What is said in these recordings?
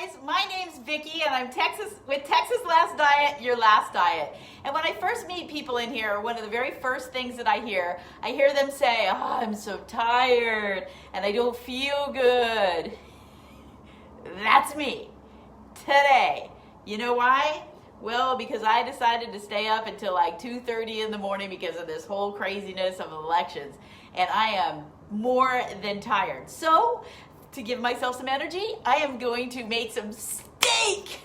guys, my name's Vicki and I'm with Texas Last Diet, your last diet. And when I first meet people in here, one of the very first things that I hear them say, oh, I'm so tired and I don't feel good. That's me today. You know why? Well, because I decided to stay up until like 2:30 in the morning because of this whole craziness of elections. And I am more than tired. So, to give myself some energy, I am going to make some steak.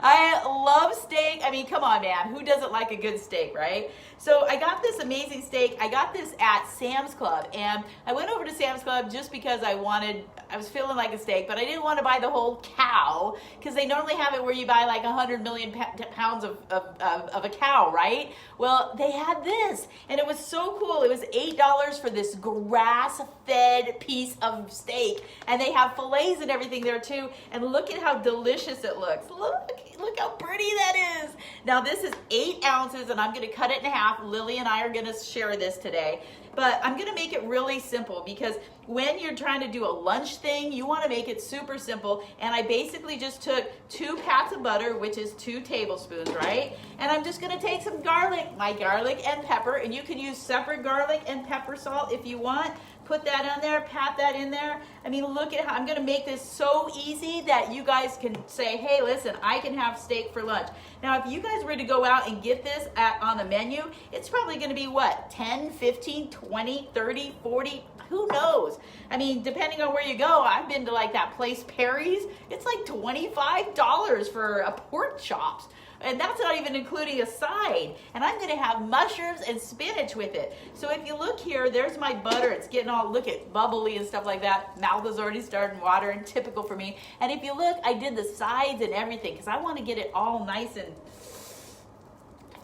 I love steak. I mean, come on, man. Who doesn't like a good steak, right? So I got this amazing steak. I got this at Sam's Club, and I went over to Sam's Club just because I was feeling like a steak, but I didn't want to buy the whole cow because they normally have it where you buy like 100 million pounds of a cow, right? Well, they had this, and it was so cool. It was $8 for this grass-fed piece of steak, and they have fillets and everything there too, and look at how delicious it looks. Look how pretty that is. Now this is 8 ounces and I'm gonna cut it in half. Lily and I are gonna share this today. But I'm gonna make it really simple because when you're trying to do a lunch thing, you wanna make it super simple. And I basically just took 2 pats of butter, which is 2 tablespoons, right? And I'm just gonna take some garlic, my garlic and pepper, and you can use separate garlic and pepper salt if you want. Put that on there, pat that in there. I mean, look at how I'm gonna make this so easy that you guys can say, hey, listen, I can have steak for lunch. Now, if you guys were to go out and get this on the menu, it's probably gonna be what, 10, 15, 20, 30, 40, who knows? I mean, depending on where you go, I've been to like that place, Perry's, it's like $25 for a pork chops. And that's not even including a side. And I'm gonna have mushrooms and spinach with it. So if you look here, there's my butter. It's getting all, look at bubbly and stuff like that. Mouth is already starting watering, typical for me. And if you look, I did the sides and everything because I wanna get it all nice and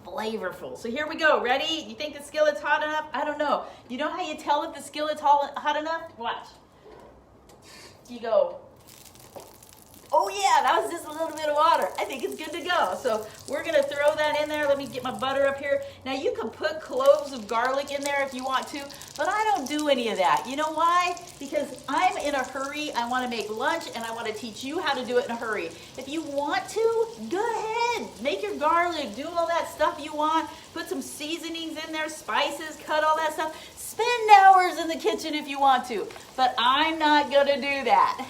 flavorful. So here we go, ready? You think the skillet's hot enough? I don't know. You know how you tell if the skillet's hot enough? Watch. You go, oh yeah, that was just a little bit of water. I think it's good to go. So we're gonna throw that in there. Let me get my butter up here. Now you can put cloves of garlic in there if you want to, but I don't do any of that. You know why? Because I'm in a hurry. I wanna make lunch and I wanna teach you how to do it in a hurry. If you want to, go ahead. Make your garlic, do all that stuff you want. Put some seasonings in there, spices, cut all that stuff. Spend hours in the kitchen if you want to, but I'm not gonna do that.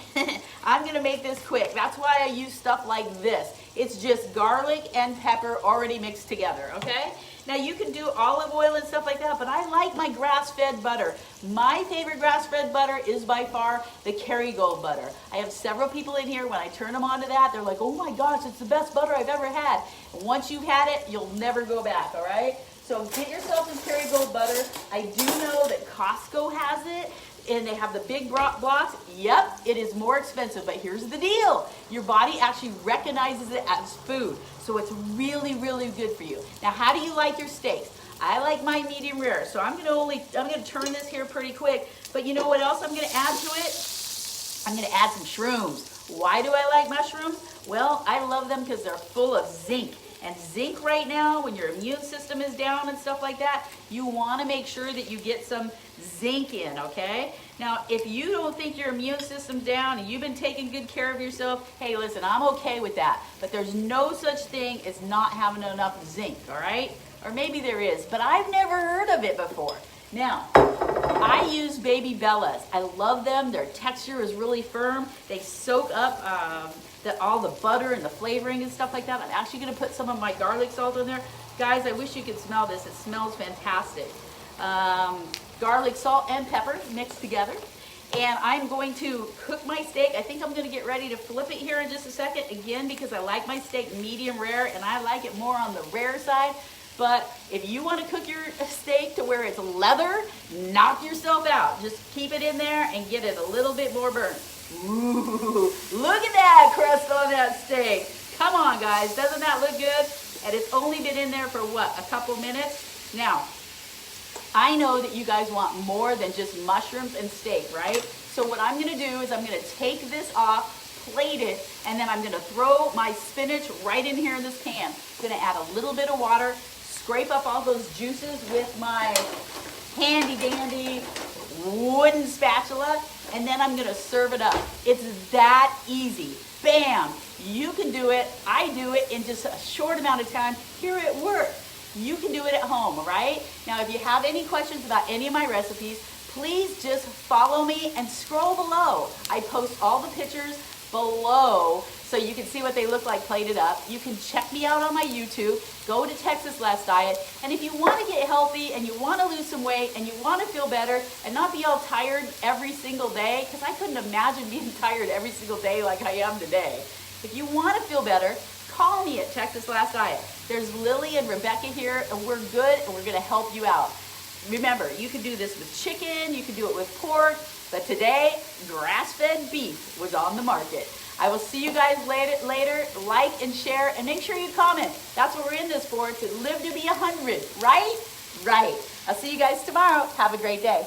I'm gonna make this quick. That's why I use stuff like this. It's just garlic and pepper already mixed together, okay? Now you can do olive oil and stuff like that, but I like my grass-fed butter. My favorite grass-fed butter is by far the Kerrygold butter. I have several people in here, when I turn them on to that, they're like, oh my gosh, it's the best butter I've ever had. And once you've had it, you'll never go back, all right? So get yourself some Kerrygold butter. I do know that Costco has it, and they have the big blocks. Yep, it is more expensive, but here's the deal. Your body actually recognizes it as food, so it's really, really good for you. Now, how do you like your steaks? I like my medium rare, so I'm gonna turn this here pretty quick, but you know what else I'm gonna add to it? I'm gonna add some shrooms. Why do I like mushrooms? Well, I love them because they're full of zinc. And zinc right now, when your immune system is down and stuff like that, you want to make sure that you get some zinc in, okay? Now, if you don't think your immune system's down and you've been taking good care of yourself, hey, listen, I'm okay with that. But there's no such thing as not having enough zinc, all right? Or maybe there is, but I've never heard of it before. Now, I use Baby Bellas. I love them. Their texture is really firm. They soak up all the butter and the flavoring and stuff like that. I'm actually going to put some of my garlic salt in there. Guys, I wish you could smell this. It smells fantastic. Garlic, salt, and pepper mixed together. And I'm going to cook my steak. I think I'm going to get ready to flip it here in just a second. Again, because I like my steak medium rare, and I like it more on the rare side. But if you want to cook your steak to where it's leather, knock yourself out. Just keep it in there and get it a little bit more burnt. Ooh, look at that crust on that steak. Come on, guys. Doesn't that look good? And it's only been in there for what, a couple minutes? Now, I know that you guys want more than just mushrooms and steak, right? So what I'm going to do is I'm going to take this off, plate it, and then I'm going to throw my spinach right in here in this pan. I'm going to add a little bit of water, scrape up all those juices with my handy dandy wooden spatula, and then I'm gonna serve it up. It's that easy. Bam! You can do it. I do it in just a short amount of time here at work. You can do it at home, all right? Now, if you have any questions about any of my recipes, please just follow me and scroll below. I post all the pictures below so you can see what they look like plated up. You can check me out on my YouTube. Go to Texas Last Diet. And if you want to get healthy and you want to lose some weight and you want to feel better and not be all tired every single day, because I couldn't imagine being tired every single day like I am today. If you want to feel better, call me at Texas Last Diet. There's Lily and Rebecca here, and we're good, and we're going to help you out. Remember, you can do this with chicken, you can do it with pork, but today, grass-fed beef was on the market. I will see you guys later. Like and share, and make sure you comment. That's what we're in this for, to live to be 100, right? Right. I'll see you guys tomorrow. Have a great day.